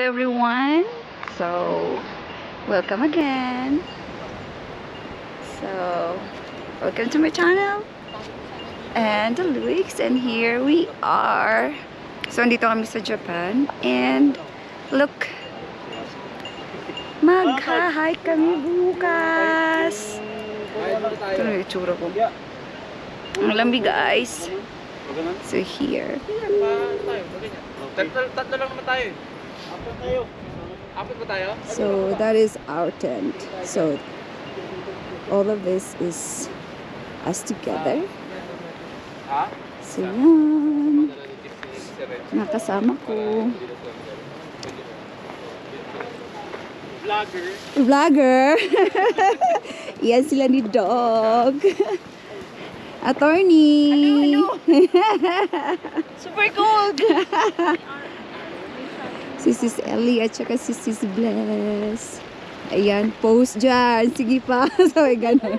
everyone. So, welcome again. So, welcome to my channel. And the Luix, and here we are. So, andito kami sa Japan. And, look. Mag-hike kami bukas. Ito na yung itsura ko. Ang lamig, guys. So, here. Tatlo lang naman tayo. Apat ba tayo? So that is our tent. So all of this is us together. Ha? So yan. Nakasama ko. Vlogger. Vlogger. Yan sila ni Dog. Attorney. Super cold! Si Sis Ellie at saka si Sis Bless. Ayan, post dyan. Sige pa. Sabi ganun.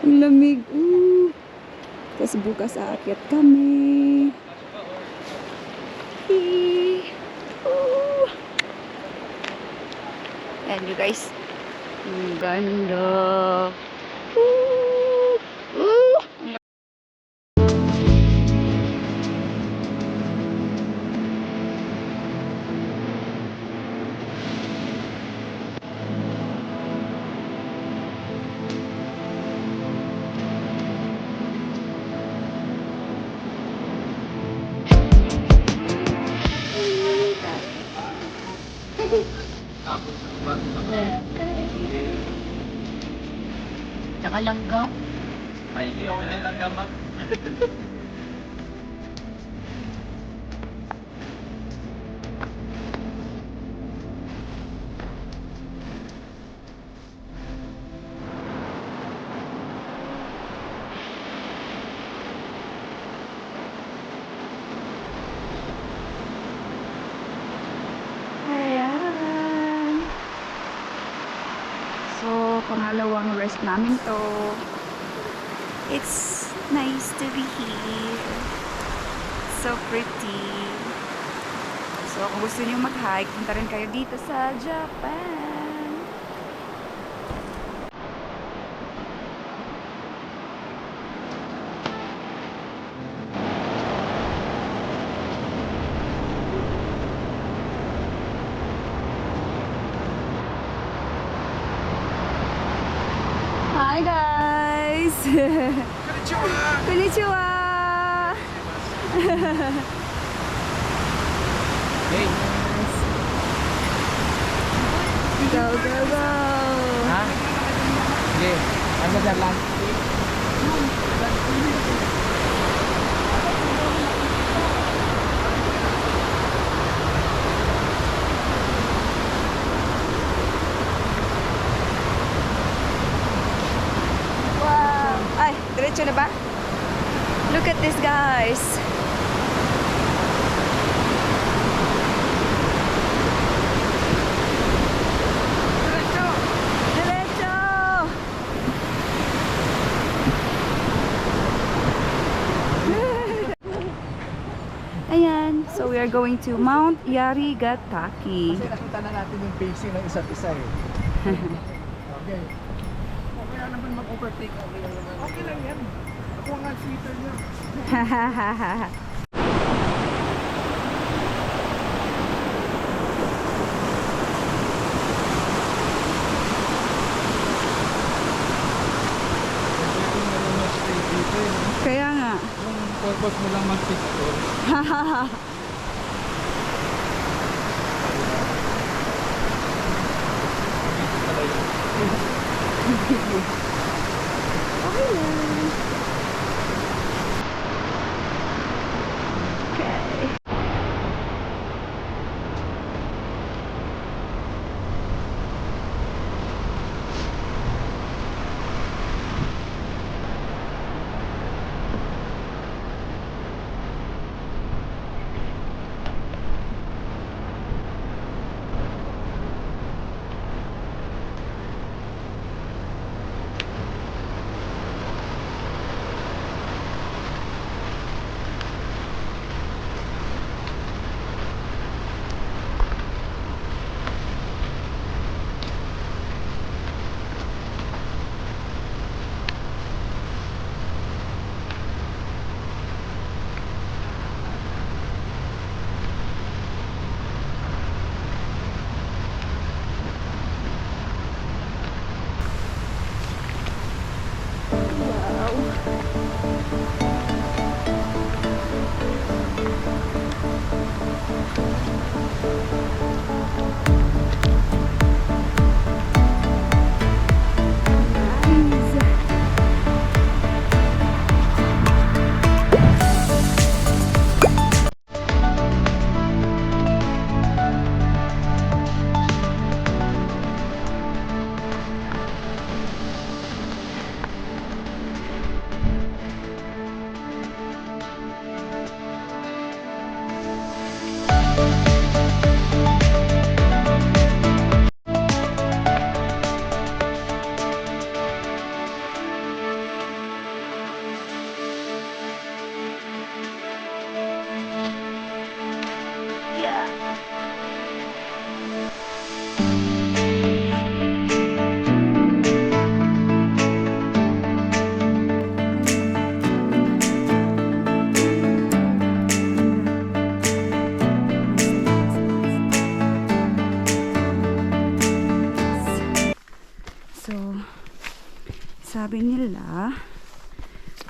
Ang lamig. Tapos bukas aakyat kami. Ayan you guys. Ang ganda. Nakalanggam. Ay, hindi ako nilanggam. Ayan. So, pangalawang rest namin to. It's nice to be here. So pretty. So, kung gusto niyo mag-hike, punta rin kayo dito sa Japan. Hi guys! Konnichiwa! Hey. Go, go, go! Ha? Sige. Ano dyan lang? Wow! Ay, diretso na ba? Look at this, guys! Diretso! Diretso! Ayan, so we are going to Mount Yarigataki. Kasi nakita na natin yung pacing ng isa't isa eh. Okay. Okay lang naman mag-overtake. Okay lang naman. Okay lang yan. Ako nga sweeter niya. Kaya nga. Yung purpose mo lang mag-picture. Okay lang. Okay.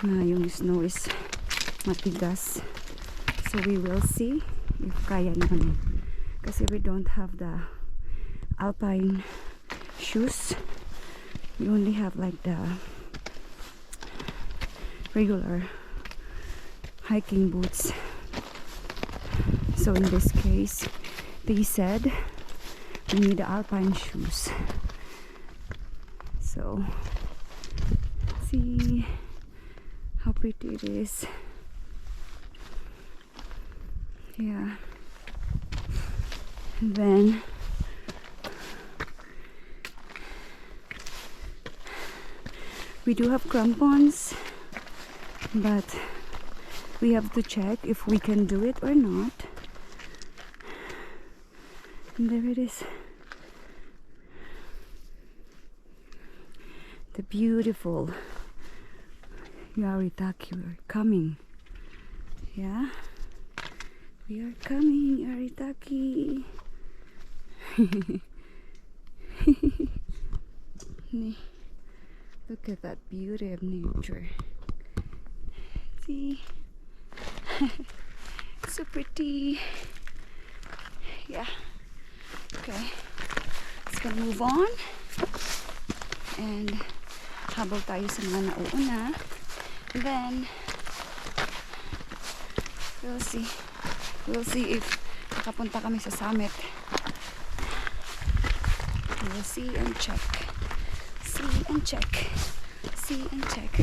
Yung snow is matigas. So we will see if kaya namin. Kasi we don't have the alpine shoes. We only have like the regular hiking boots. So in this case, they said we need the alpine shoes. So see how pretty it is. Yeah. And then we do have crampons, but we have to check if we can do it or not. And there it is. The beautiful Yaritaki. We're coming. Yeah. We are coming, Yaritaki. Look at that beauty of nature. See? So pretty. Yeah. Okay. Let's gonna move on. And habol tayo sa mga nauuna. And then we'll see. We'll see if makapunta kami sa summit. We'll see and check. See and check. See and check.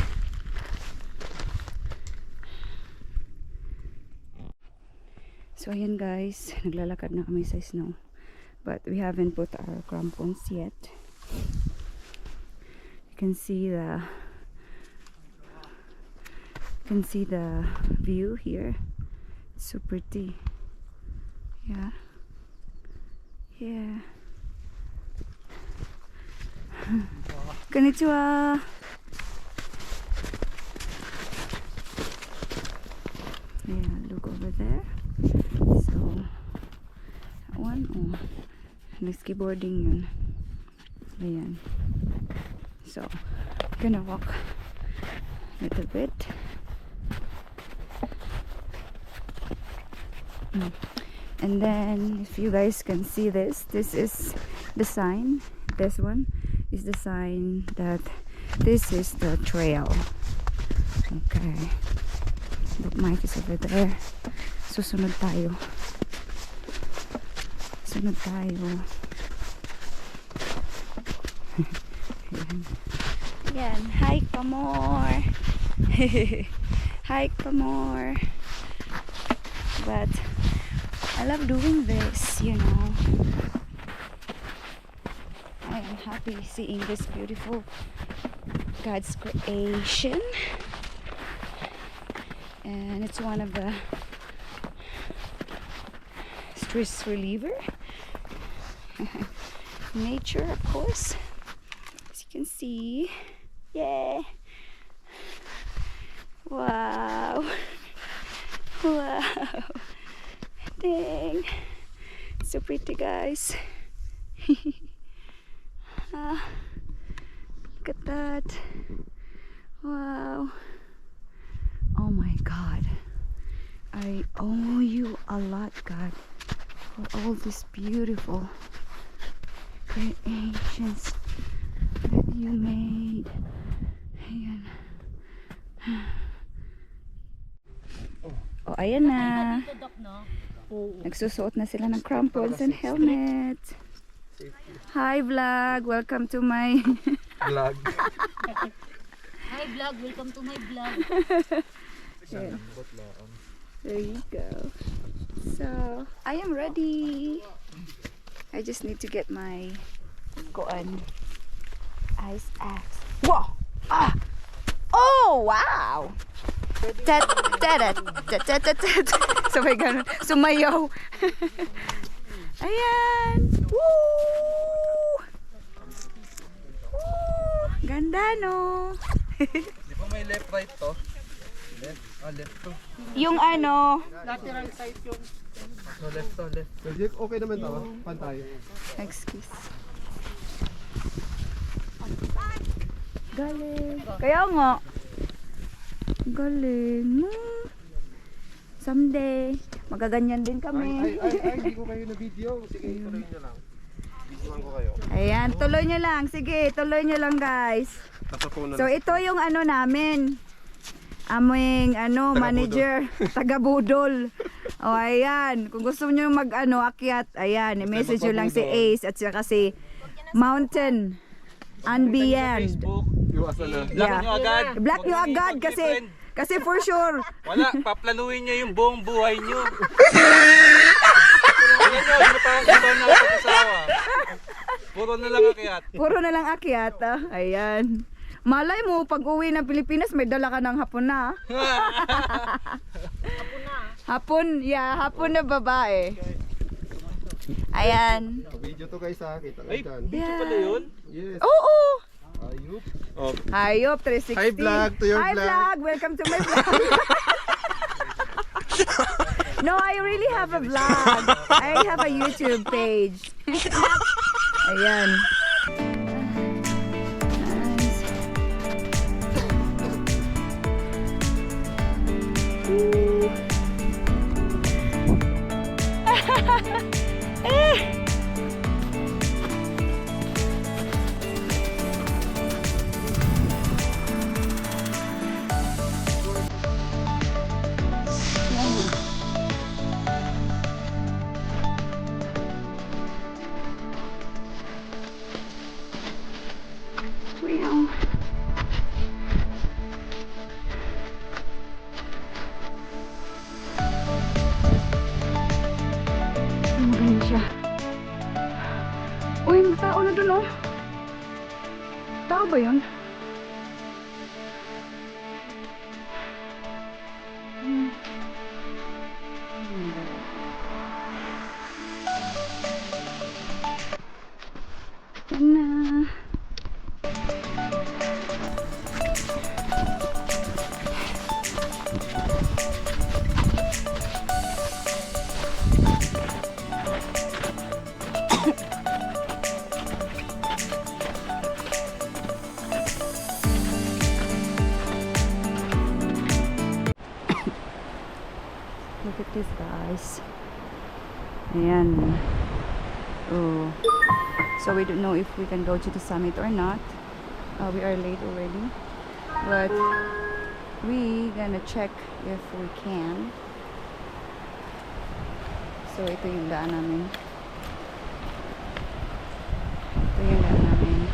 So ayan guys, naglalakad na kami sa snow. But we haven't put our crampons yet. You can see the view here. It's so pretty. Yeah. Yeah. Konnichiwa. Yeah, look over there. So that one, oh, nag-skateboarding yun. Ayan. So, gonna walk a little bit. And then, if you guys can see this is the sign. This one is the sign that this is the trail. Okay. Look, Mike is over there. Susunod tayo. Sunod tayo. Ayan. Hike pa more. Hike pa more. But I love doing this, you know. I am happy seeing this beautiful God's creation. And it's one of the stress reliever. Nature, of course. As you can see. Yeah. Wow. Wow. Dang. So pretty, guys. Look at that. Wow. Oh my God. I owe you a lot, God, for all these beautiful creations that you made. Ayan. Oh, ayan na. Nagsusuot na sila ng crampons and helmet. Hi vlog, welcome to my Vlog. Hi vlog, welcome to my vlog. Yeah. There you go. So I am ready. I just need to get my ice axe. Whoa! Ah! Oh wow! Sabay ganun. Sumayaw. Ayan. Woo! Woo! Ganda, no? Di ba may left right to? Left. Left to. Yung ano, Lateral side yun. So left to, left. So okay naman tama? Pantay. excuse. Galing. Kaya nga. Galing. Someday, magaganyan din kami. Hindi ko kayo na video. Sige, tuloy nyo lang. Videoan ko kayo. Ayan, tuloy nyo lang. Sige, tuloy nyo lang guys. Tapapunan So ito yung ano namin. Aming manager, taga Budol. O ayan, kung gusto niyo mag akyat, ayan, i-message nyo lang si Ace at saka si Mountain and Beyond. Iwasan na. Yeah. Nyo agad. Black nyo Huwag agad nyo kasi mag-friend. for sure. Wala, paplanuhin nyo yung buong buhay nyo. Tingnan nyo, hindi pa na pag-asawa. Puro na lang akyat. Puro na lang akyat. Ayan. Malay mo, pag uwi ng Pilipinas, may dala ka ng hapon na. Hapon, hapon na babae. Ayan. Video to guys ha. Kita Ay, lang dyan. video pala yun? Yes. Oo! Ayup. Hayop 360. Hi, vlog. To your Hi, vlog. vlog. Welcome to my vlog. No, I really have a vlog. I have a YouTube page. Ayan. Nice. Ooh. Meow. Magaling siya. Uy, may tao na dun, oh. Tao ba yun? Yan na. Look at this, guys. Ayan. Oh. So we don't know if we can go to the summit or not. We are late already. But we gonna check if we can. So ito yung daan namin. Ito yung daan namin.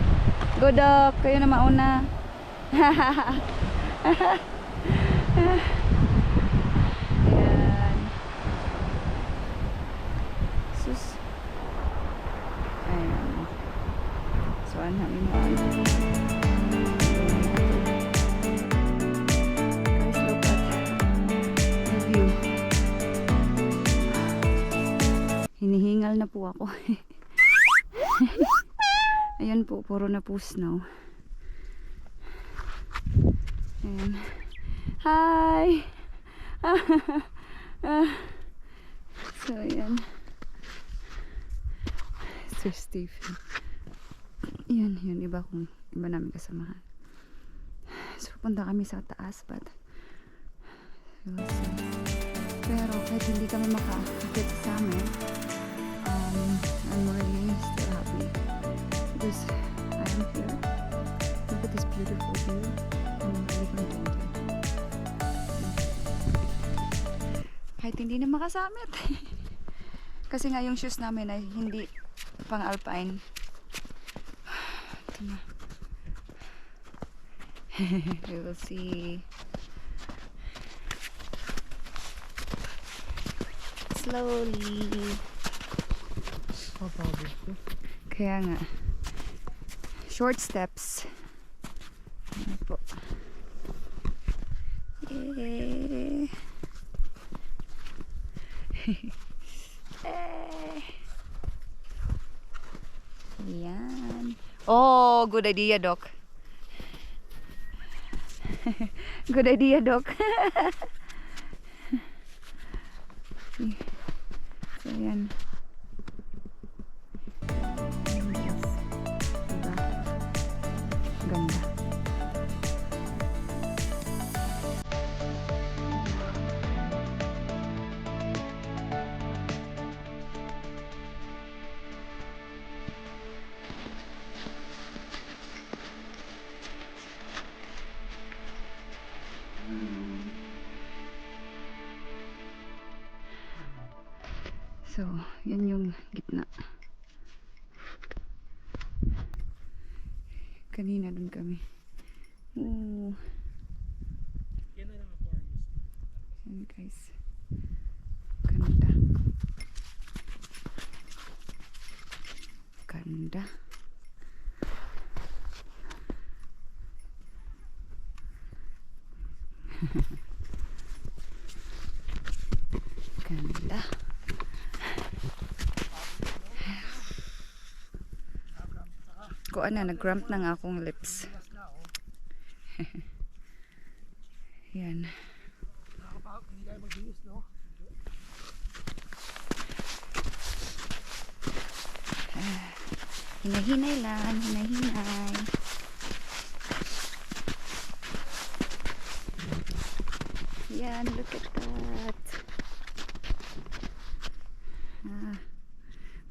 Go Doc! Kayo na mauna. Ayan. Sus. Ayan. So, ano namin mo. Guys, look at the view. Hinihingal na po ako. Ayan po, puro na po snow. Ayan. Hi! So, ayan. Sir Stephen. Yan, yun. Iba namin kasamahan. So, punta kami sa taas, but we'll see. Pero, kahit hindi kami maka-get sa amin, I'm really still happy. Because I am here. Look at this beautiful view. I'm really contented. Kahit hindi na makasamit. Kasi nga yung shoes namin ay hindi pang alpine. Ito na. We will see. Slowly. Kaya nga. Short steps. Ano po. Eh. Yan. Oh, good idea, Doc. Good idea, Doc. So, yan. Yes. Diba? Ganda. So, yan yung gitna. Kanina dun kami. Ooh. Yan na lang aquarius. Yan guys. Ganda. Ganda. Ganda. Kuan na, nag-cramp na nga akong lips. Yan. Hindi tayo mag-iis, no? Hinay-hinay lang, hinay-hinay. Yan, look at that. Ah,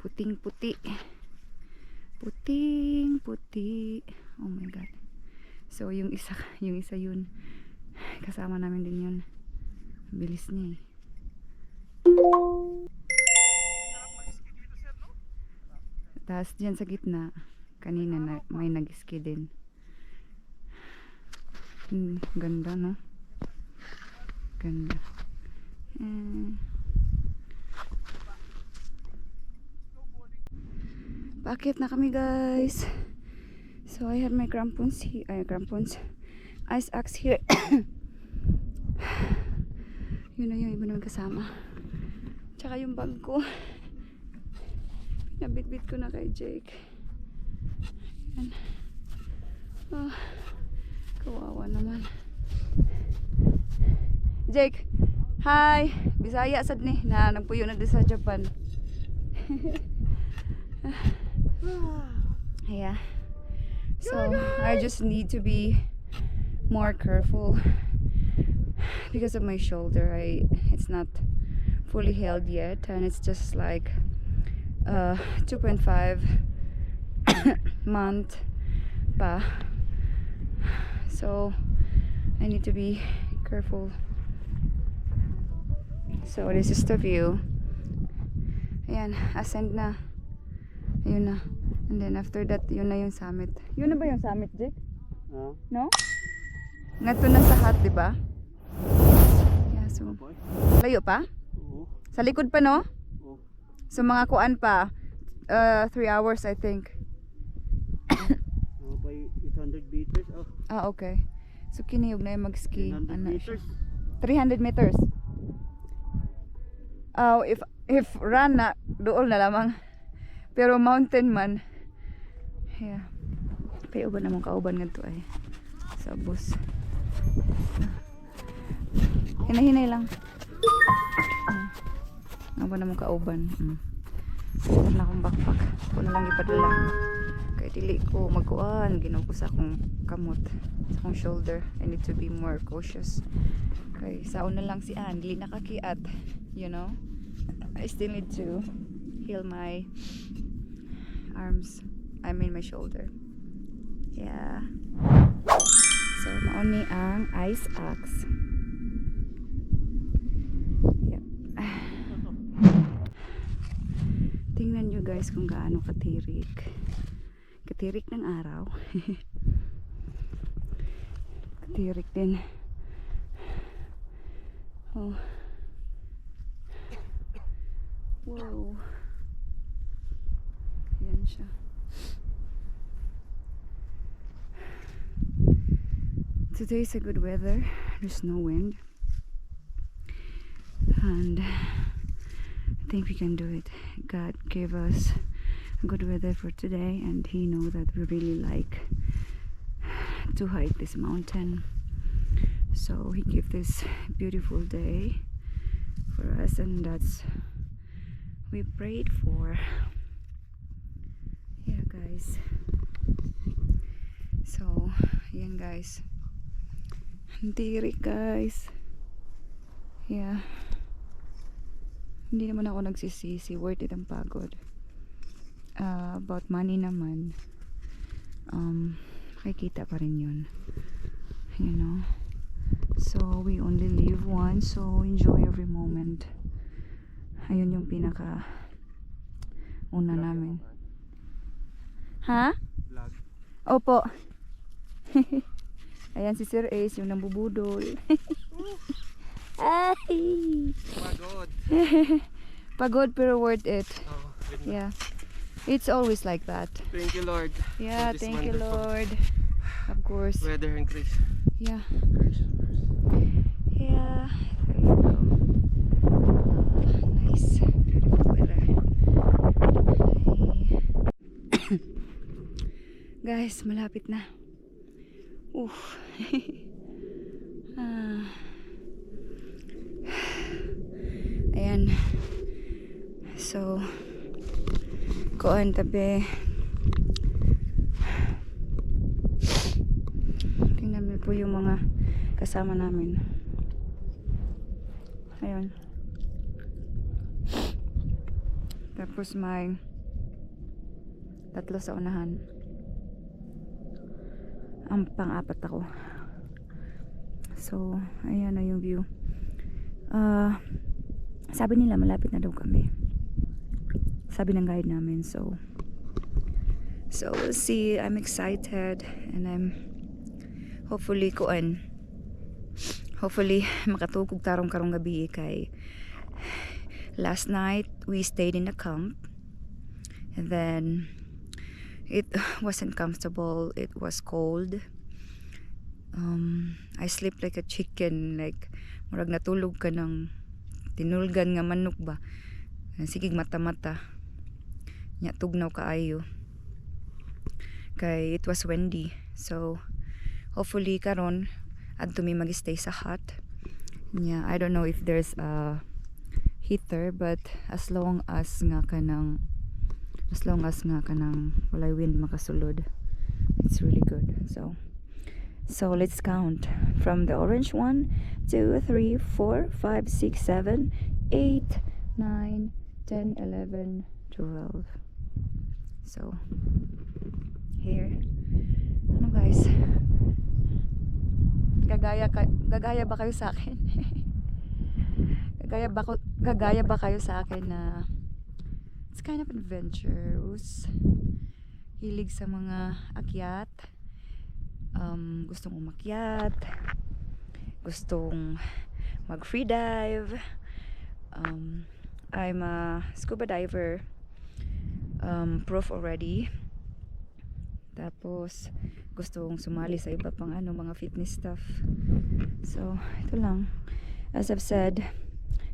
puting-puti. Puting-puti. Oh my god. So yung isa yun. Kasama namin din yun. Bilis niya eh. Tapos dyan sa gitna, kanina na, may nag-ski din. Ganda, no? Ganda. Bakit na kami, guys? So I have my crampons here. Crampons. Ice axe here. Yun na yung iba naman kasama. Tsaka yung bag ko. Nabit-bit ko na kay Jake. Yan. Oh, kawawa naman. Jake, hi! Bisaya sad ni na nagpuyo na din sa Japan. Yeah. So, I just need to be more careful because of my shoulder. It's not fully healed yet, and it's just like 2.5 month pa. So I need to be careful. So this is the view. Ayan, ascend na. Ayun na. And then after that, yun na yung summit. Yun na ba yung summit, Jake? No? Ngato na sa hut, di ba? Yeah, so layo pa? Sa likod pa, no? So mga kuan pa 3 hours I think. By 800 meters. Ah, okay. So kiniyog na yung mag-ski. 300 Ano meters. siya? 300 meters. Oh, if run na dool na lamang. Pero mountain man. Yeah. Payo ba namang kauban ngadto ay sa bus. Hinay-hinay lang. Ano ba naman kauban? Wala na akong backpack. Ako na lang ipadala. Kaya dili ko magkuhan. Ginawa ko sa akong kamot. Sa akong shoulder. I need to be more cautious. Kaya saon na lang si Ann. Dili nakakiat. You know? I still need to heal my arms. I mean my shoulder. Yeah. So, mauni ang ice axe. Tingnan nyo guys kung gaano katirik. Katirik ng araw. Katirik din. Oh. Wow. Yan siya. Today is a good weather. There's no wind. And I think we can do it. God gave us good weather for today, and He knows that we really like to hike this mountain. So He gave this beautiful day for us, and that's we prayed for. Yeah, guys. So, yan guys. Tirik guys. Yeah. Hindi naman ako nagsisisi. Worth it ang pagod. About money naman. Makikita pa rin yun. You know. So, we only live once. So, enjoy every moment. Ayun yung pinaka una namin. Ha? Vlog. Opo. Ayan si Sir Ace, yung nambubudol. Ay! Pagod. Pagod pero worth it. Oh, Yeah. It's always like that. thank you, Lord. Yeah, for this thank you, wonderful Lord. Of course. Weather and grace. Yeah. Gracious mercy. Yeah. There you go. Nice. Beautiful weather. Ay. Guys, malapit na. Oof. Ah. Ayan. So, kuan tabi. Tingnan mo po yung mga kasama namin. Ayun. Tapos may tatlo sa unahan. Ang pang-apat ako. So, ayan na yung view. Sabi nila malapit na daw kami. Sabi ng guide namin. So we'll see. I'm excited and I'm hopefully makatugog tarong karong gabi kay last night we stayed in a camp and then it wasn't comfortable. It was cold. I slept like a chicken, like murag natulog ka ng tinulgan nga manok ba. Sigig mata-mata. Nya tugnaw kaayo. Kay it was windy. So hopefully karon adto mi mag-stay sa hut. Nya I don't know if there's a heater but as long as nga kanang walay wind makasulod, it's really good. So let's count from the orange 1, 2, 3, 4, 5, 6, 7, 8, 9, 10, 11, 12. So here. Ano guys? Gagaya ba kayo sa akin? Gagaya ba kayo sa akin na it's kind of adventurous. Hilig sa mga akyat. Gustong umakyat, gustong mag free dive. I'm a scuba diver proof already. Tapos gustong sumali sa iba pang mga fitness stuff. So ito lang, as I've said,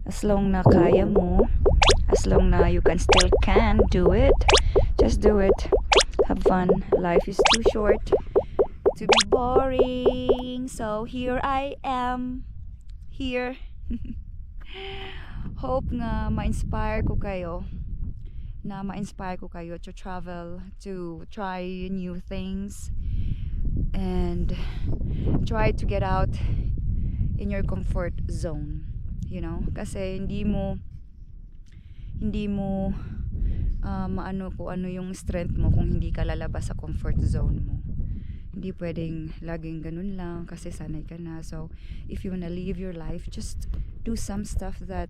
as long na kaya mo, as long na you can do it, just do it. Have fun. Life is too short to be boring. So here I am, here. Hope nga ma-inspire ko kayo to travel, to try new things and try to get out in your comfort zone, you know, kasi hindi mo maano kung ano yung strength mo kung hindi ka lalabas sa comfort zone mo. Hindi pwedeng laging ganun lang kasi sanay ka na. So if you wanna live your life, just do some stuff that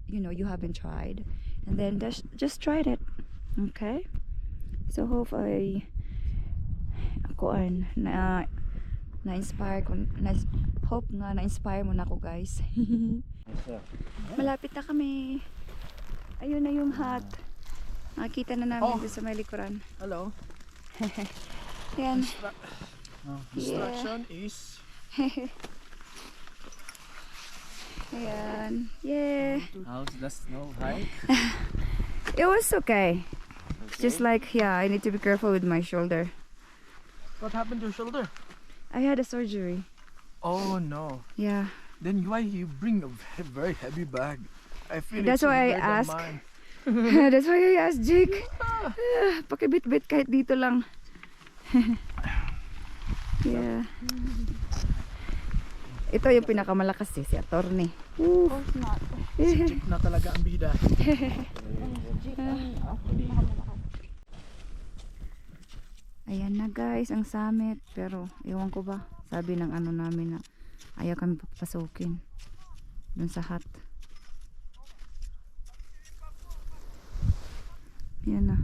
you haven't tried, and then just try it. Okay, so hope na-inspire ko, hope nga na-inspire mo na ako guys. Malapit na kami. Ayun na yung hut. Makita na namin doon sa may likuran. Hello. Yan. Instruction is Ayan. Yeah. how's the snow hike? It was okay. Just like, I need to be careful with my shoulder. What happened to your shoulder? I had a surgery. Oh no. Yeah. Then why you bring a very heavy bag? I feel That's it's why I heavier than ask. mine. That's why I asked Jake. Pakibit-bit kahit dito lang. Yeah. Ito yung pinakamalakas si attorney. Jeep na talaga ang bida. Ayan na guys, ang summit. Pero ewan ko ba, sabi ng namin na ayaw kami papasukin dun sa hut. Yan na.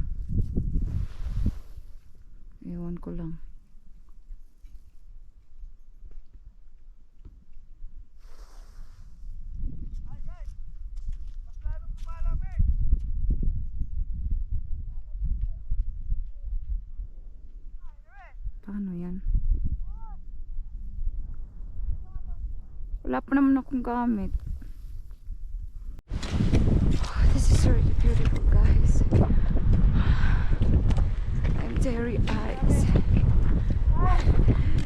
Ewan ko lang. Paano yan? Wala pa naman akong gamit. This is really beautiful, guys. I'm teary eyes.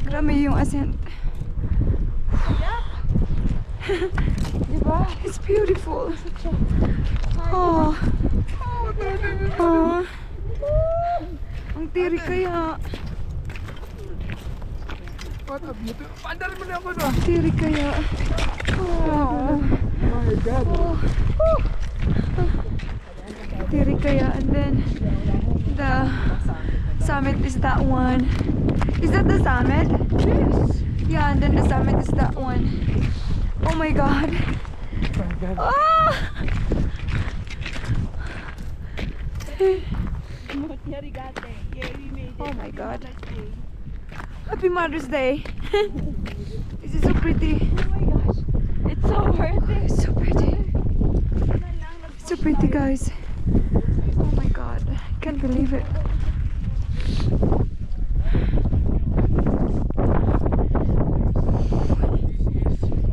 Grabe yung ascent. Diba? It's beautiful. Oh. Oh. Ang tiri kaya. What a beautiful. Pandar mo na ako no. Ang tiri kaya. Oh. My God. Tiri kaya. And then the summit is that one. Is that the summit? Yes. Yeah, and then the summit is that one. Oh my God. My God. Ah! Oh my God. Happy Mother's Day. This is so pretty. Oh my gosh. It's so worth it. It's so pretty. It's so pretty, guys. Oh my God. I can't believe it.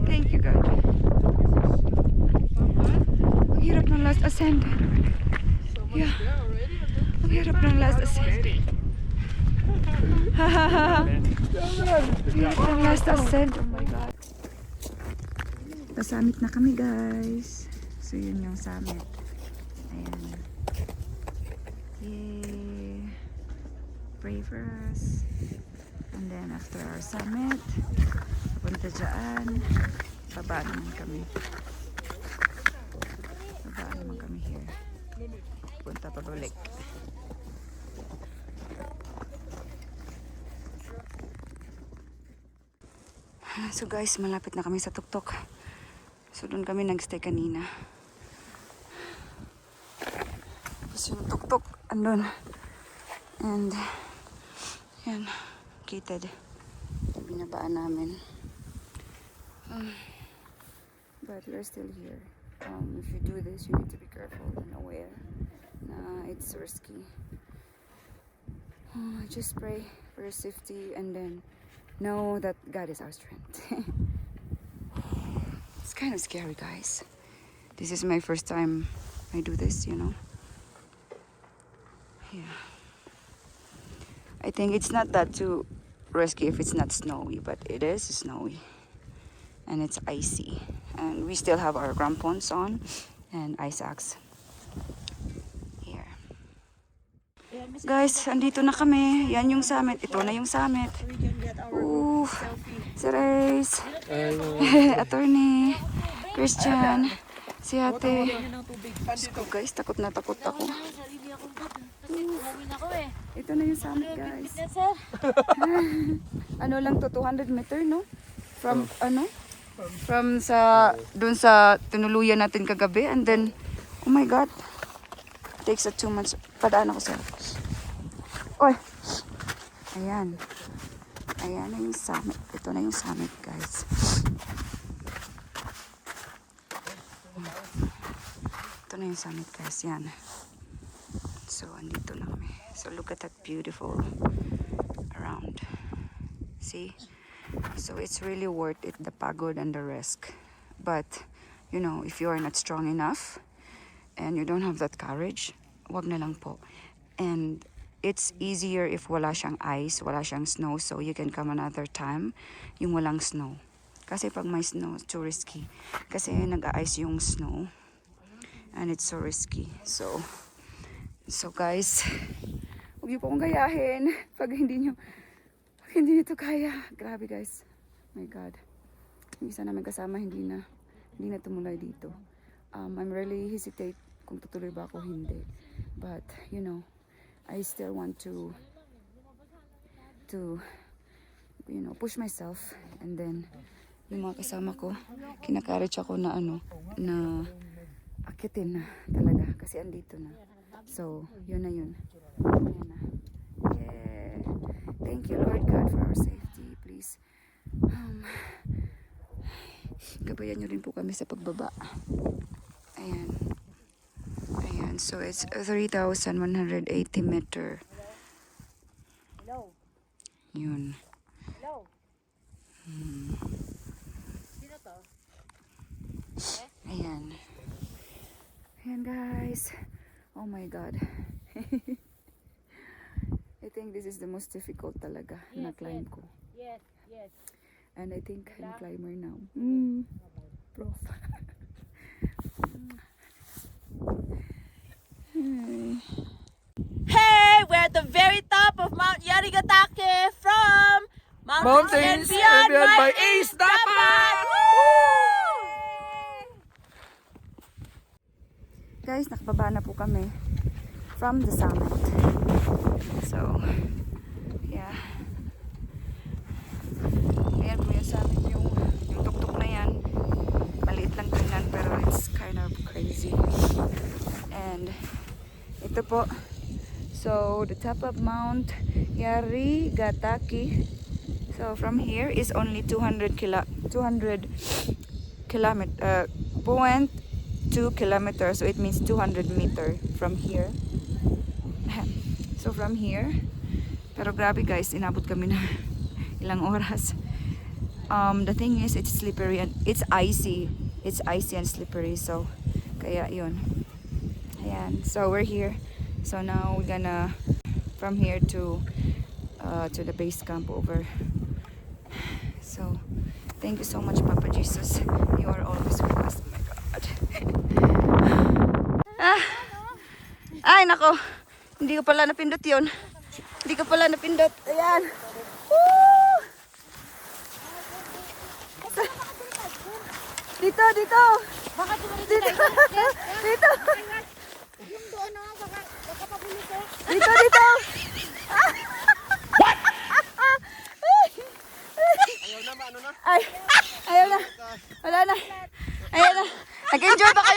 Thank you, God. Ang hirap ng last ascent. Yeah. Ang hirap ng last ascent. Hirap ng last ascent. Oh my God. Summit na kami, guys. So, yun yung summit. Ayan. Yay. Pray for us. And then, after our summit, punta dyan. Baba naman kami. Baba naman kami here. Punta pabalik. So guys, malapit na kami sa tuktok. So doon kami nagstay kanina. Tapos yung tuktok andun. And yan, gated. Binabaan namin. But we're still here. If you do this, you need to be careful and aware na it's risky. Just pray for your safety and then know that God is our strength. It's kind of scary, guys. This is my first time I do this, you know. Yeah. I think it's not that too risky if it's not snowy, but it is snowy. And it's icy. And we still have our crampons on and ice axe. Here. Guys, andito na kami. Yan yung summit. Ito na yung summit. Ooh, si Reyes. Attorney. Christian. Si ate. Diyos ko, guys, takot na takot ako. Ito na yung summit, guys. Ano lang to, 200 meter, no? From, From sa, dun sa tinuluyan natin kagabi. And then, oh my God. Takes 2 months. Padaan ako, sir. Oy. Ayan. Ayan na yung summit. Ito na yung summit, guys. Ito na yung summit, guys. Yan. So, andito na kami. So, look at that beautiful around. See? So, it's really worth it, the pagod and the risk. But, you know, if you are not strong enough and you don't have that courage, wag na lang po. And it's easier if wala siyang ice, wala siyang snow, so you can come another time yung walang snow. Kasi pag may snow, it's too risky. Kasi nag-ice yung snow and it's so risky. So guys, huwag niyo po akong gayahin pag hindi niyo ito kaya. Grabe, guys. My God. Yung isa namin kasama hindi na tumulay dito. I'm really hesitate kung tutuloy ba ako hindi. But, you know, I still want to you know, push myself. And then, yung mga kasama ko, kinakarage ako na na akitin na talaga. Kasi andito na. So, yun na yun. Ayan na. Yeah. Thank you, Lord God, for our safety. Please, gabayan nyo rin po kami sa pagbaba. Ayan. Ayan. So, it's 3,180 meter. Hello? Yun. Hello? Sino to? Ayan. Ayan, guys. Oh my God. I think this is the most difficult talaga na Yes, climb yes. ko. Yes, yes. And I think I'm climber now. Prof. Hey, we're at the very top of Mount Yarigatake from Mountains and beyond by Ace Dapat! Guys, nakababa na po kami from the summit. So, yeah. Ayan po yung summit, yung tuktok na yan. Maliit lang tingnan pero it's kind of crazy. And ito po. So, the top of Mount Yarigatake. So, from here is only 200 kilometer, 0.2 kilometers. So, it means 200 meter from here. So, from here. Pero grabe guys, inabot kami na ilang oras. The thing is, it's slippery and it's icy. It's icy and slippery. So, kaya yun. Ayan. So, we're here. So now we're gonna from here to the base camp over. So thank you so much, Papa Jesus. You are always with us. Oh my God. Ay nako, hindi ko pala napindot yun. Hindi ko pala napindot. Ayan. Woo! Dito, dito. Bakit tumalit Dito. Dito. Yung doon na, baka pabulit ko. Dito, dito. What? Ayaw na, ano na? Ay, ayaw na. Wala na. Ayaw na. Nag-enjoy ba kayo